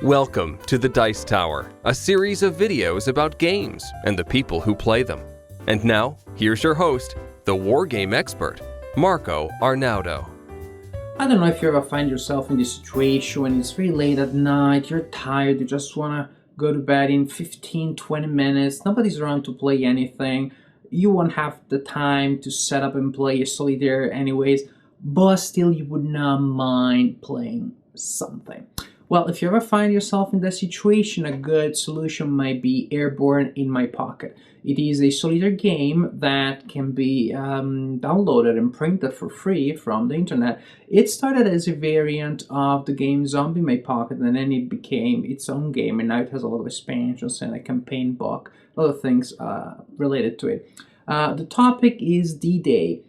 Welcome to the Dice Tower, a series of videos about games and the people who play them. And now, here's your host, the wargame expert, Marco Arnaudo. I don't know if you ever find yourself in this situation when it's very late at night, you're tired, you just want to go to bed in 15-20 minutes, nobody's around to play anything, you won't have the time to set up and play a solitaire anyways, but still you would not mind playing something. Well, if you ever find yourself in that situation, a good solution might be Airborne in my pocket. It is a solitaire game that can be downloaded and printed for free from the internet. It started as a variant of the game Zombie in My Pocket, and then it became its own game, and now it has a lot of expansions and a campaign book, a lot of things related to it. The topic is D-Day.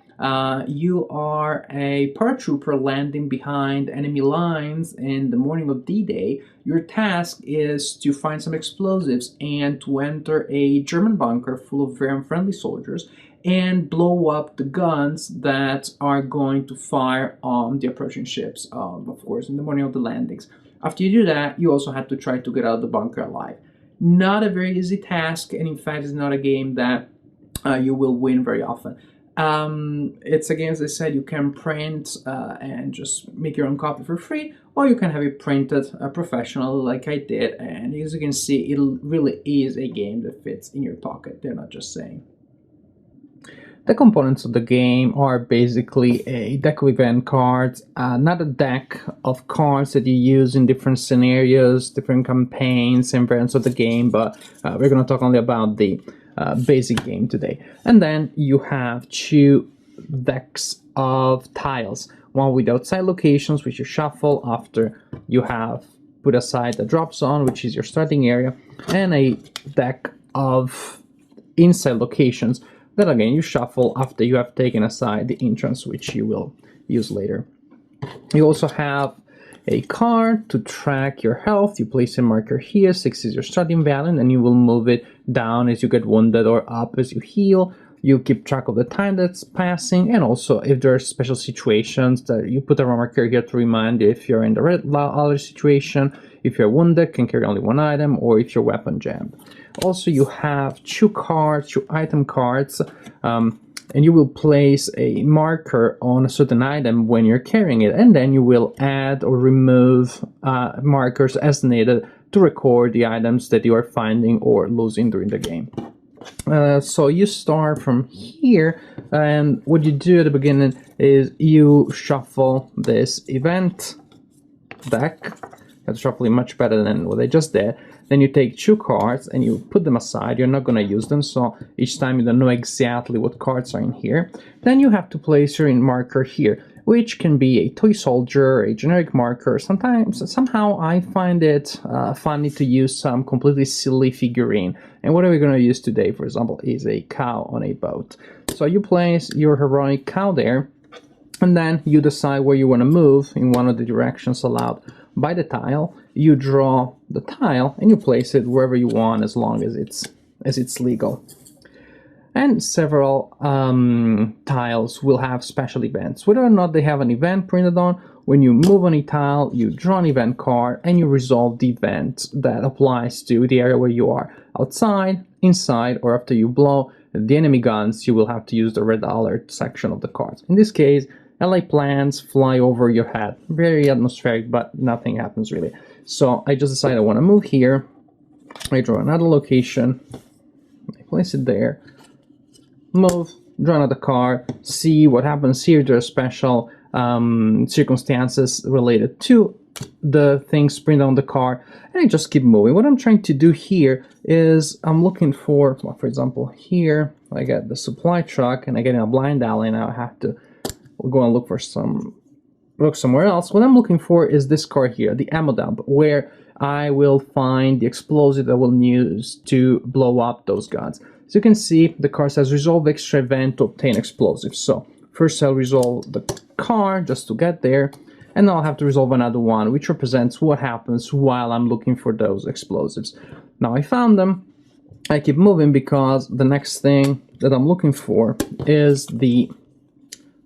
You are a paratrooper landing behind enemy lines in the morning of D-Day. Your task is to find some explosives and to enter a German bunker full of very unfriendly soldiers and blow up the guns that are going to fire on the approaching ships, of course, in the morning of the landings. After you do that, you also have to try to get out of the bunker alive. Not a very easy task, and in fact, it's not a game that you will win very often. It's a game, as I said, you can print and just make your own copy for free, or you can have it printed professionally like I did, and as you can see, it really is a game that fits in your pocket. They're not just saying. The components of the game are basically a deck of event cards, not a deck of cards that you use in different scenarios, different campaigns and variants of the game, but we're going to talk only about the basic game today. And then you have two decks of tiles, one with outside locations which you shuffle after you have put aside the drop zone, which is your starting area, and a deck of inside locations that again you shuffle after you have taken aside the entrance, which you will use later. You also have a card to track your health. You place a marker here, 6 is your starting value, and you will move it down as you get wounded or up as you heal. You keep track of the time that's passing, and also if there are special situations that you put a marker here to remind you if you're in the red alert situation, if you're wounded, can carry only one item, or if your weapon jammed. Also, you have two item cards, and you will place a marker on a certain item when you're carrying it, and then you will add or remove markers as needed to record the items that you are finding or losing during the game. So you start from here, and what you do at the beginning is you shuffle this event deck. That's shuffling much better than what I just did. Then you take two cards and you put them aside. You're not going to use them, so each time you don't know exactly what cards are in here. Then you have to place your marker here, which can be a toy soldier, a generic marker. Somehow I find it funny to use some completely silly figurine. And what are we going to use today, for example, is a cow on a boat. So you place your heroic cow there, and then you decide where you want to move in one of the directions allowed by the tile. You draw the tile and you place it wherever you want, as long as it's legal. And several tiles will have special events. Whether or not they have an event printed on, when you move on a tile, you draw an event card and you resolve the event that applies to the area where you are. Outside, inside, or after you blow the enemy guns, you will have to use the red alert section of the cards. In this case, LA planes fly over your head. Very atmospheric, but nothing happens really. So I just decided I want to move here. I draw another location. I place it there. Move, draw another card, see what happens here. There are special circumstances related to the things printed on the card, and I just keep moving. What I'm trying to do here is I'm looking for, well, for example, here I get the supply truck and I get in a blind alley, and I have to go and look somewhere else. What I'm looking for is this card here, the ammo dump, where I will find the explosive that we'll use to blow up those guns. So you can see the card says resolve extra event to obtain explosives. So first I'll resolve the card just to get there, and I'll have to resolve another one which represents what happens while I'm looking for those explosives. Now I found them. I keep moving because the next thing that I'm looking for is the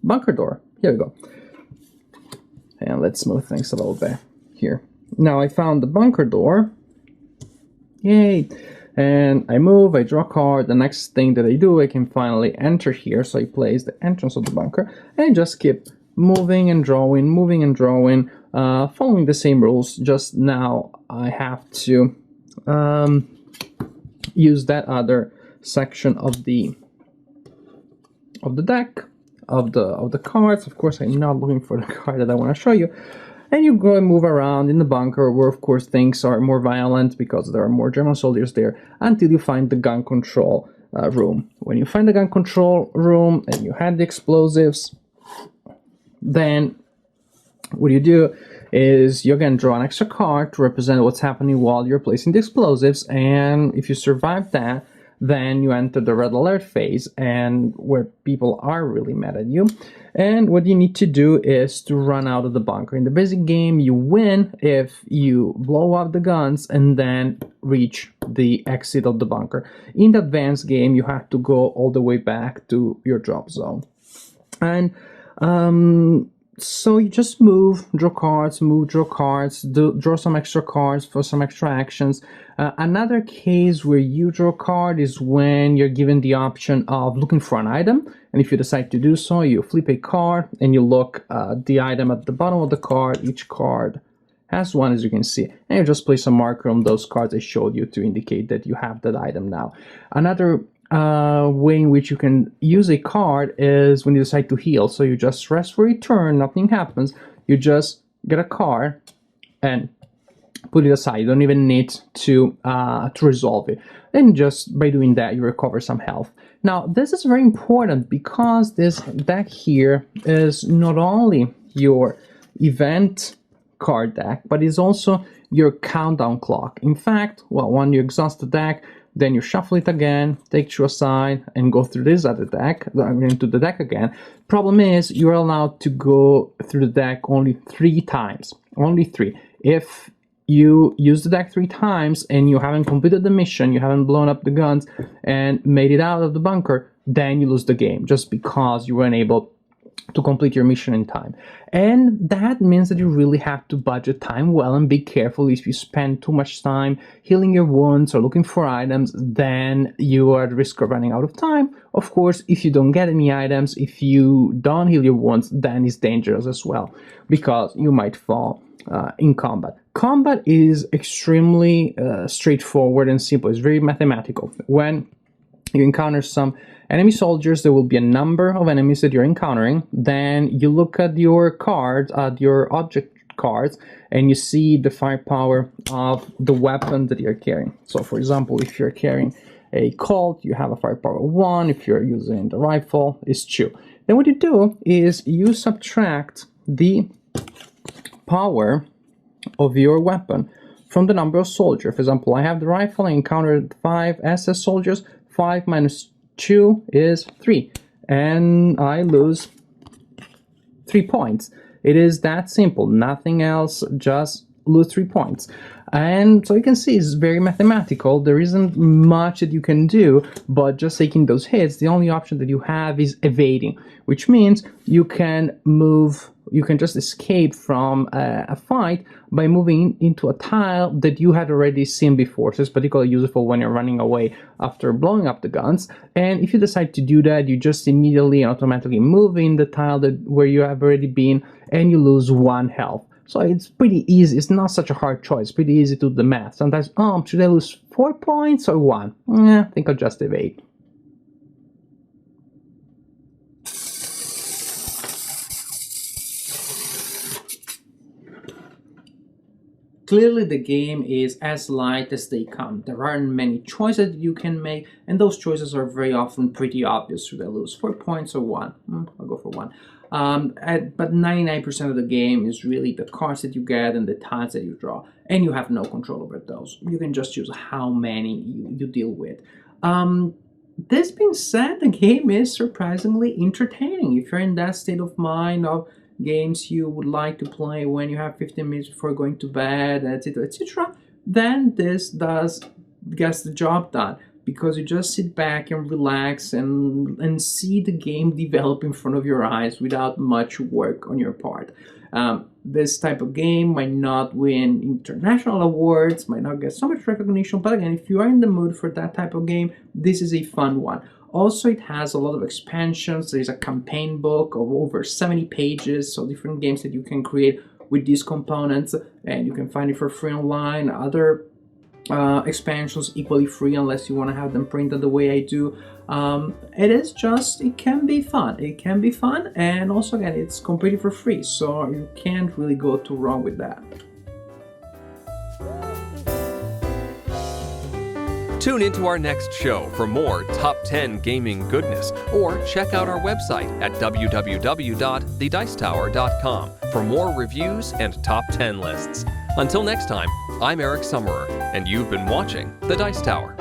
bunker door. Here we go. And let's move things a little bit here. Now I found the bunker door. Yay! And I move, I draw a card. The next thing that I do, I can finally enter here. So I place the entrance of the bunker and just keep moving and drawing, following the same rules. Just now I have to use that other section of the deck, of the cards. Of course, I'm not looking for the card that I want to show you. And you go and move around in the bunker, where of course things are more violent because there are more German soldiers there, until you find the gun control room. When you find the gun control room and you have the explosives, then what you do is you again draw an extra card to represent what's happening while you're placing the explosives, and if you survive that, then you enter the red alert phase, and where people are really mad at you. And what you need to do is to run out of the bunker. In the basic game, you win if you blow up the guns and then reach the exit of the bunker. In the advanced game, you have to go all the way back to your drop zone. And so you just move, draw cards, draw some extra cards for some extra actions. Another case where you draw a card is when you're given the option of looking for an item, and if you decide to do so, you flip a card and you look at the item at the bottom of the card. Each card has one, as you can see, and you just place a marker on those cards I showed you to indicate that you have that item now. Another way in which you can use a card is when you decide to heal. So you just rest for a turn, nothing happens, you just get a card and put it aside. You don't even need to resolve it, and just by doing that you recover some health. Now this is very important because this deck here is not only your event card deck, but it's also your countdown clock. In fact, well, when you exhaust the deck, then you shuffle it again, take you aside, and go through this other deck, into the deck again. Problem is, you're allowed to go through the deck only 3 times. Only 3. If you use the deck 3 times and you haven't completed the mission, you haven't blown up the guns and made it out of the bunker, then you lose the game, just because you weren't able to complete your mission in time. And that means that you really have to budget time well and be careful. If you spend too much time healing your wounds or looking for items, then you are at risk of running out of time. Of course, if you don't get any items, if you don't heal your wounds, then it's dangerous as well, because you might fall in combat. Combat is extremely straightforward and simple. It's very mathematical. When you encounter some enemy soldiers, there will be a number of enemies that you're encountering. Then you look at your cards, at your object cards, and you see the firepower of the weapon that you're carrying. So for example, if you're carrying a Colt, you have a firepower 1. If you're using the rifle, it's 2. Then what you do is you subtract the power of your weapon from the number of soldiers. For example, I have the rifle, I encountered 5 SS soldiers. 5 minus 2 is 3, and I lose 3 points. It is that simple, nothing else, just lose 3 points. And so you can see it's very mathematical. There isn't much that you can do, but just taking those hits, the only option that you have is evading, which means you can move, you can just escape from a fight by moving into a tile that you had already seen before. So it's particularly useful when you're running away after blowing up the guns. And if you decide to do that, you just immediately and automatically move in the tile where you have already been, and you lose 1 health. So it's pretty easy. It's not such a hard choice. Pretty easy to do the math. Sometimes, should I lose 4 points or 1? I think I'll just evade. Clearly the game is as light as they come. There aren't many choices you can make, and those choices are very often pretty obvious. Should I lose 4 points or 1? I'll go for 1. But 99% of the game is really the cards that you get and the tiles that you draw, and you have no control over those. You can just choose how many you deal with. This being said, the game is surprisingly entertaining. If you're in that state of mind of games you would like to play when you have 15 minutes before going to bed, etc., etc., then this does gets the job done. because you just sit back and relax and see the game develop in front of your eyes without much work on your part. This type of game might not win international awards, might not get so much recognition, but again, if you are in the mood for that type of game, this is a fun one. Also, it has a lot of expansions. There's a campaign book of over 70 pages, so different games that you can create with these components, and you can find it for free online. Other expansions equally free unless you want to have them printed the way I do. It can be fun. It can be fun, and also again, it's completely for free, so you can't really go too wrong with that. Tune into our next show for more Top 10 gaming goodness, or check out our website at www.thedicetower.com for more reviews and Top 10 lists. Until next time, I'm Eric Summerer, and you've been watching The Dice Tower.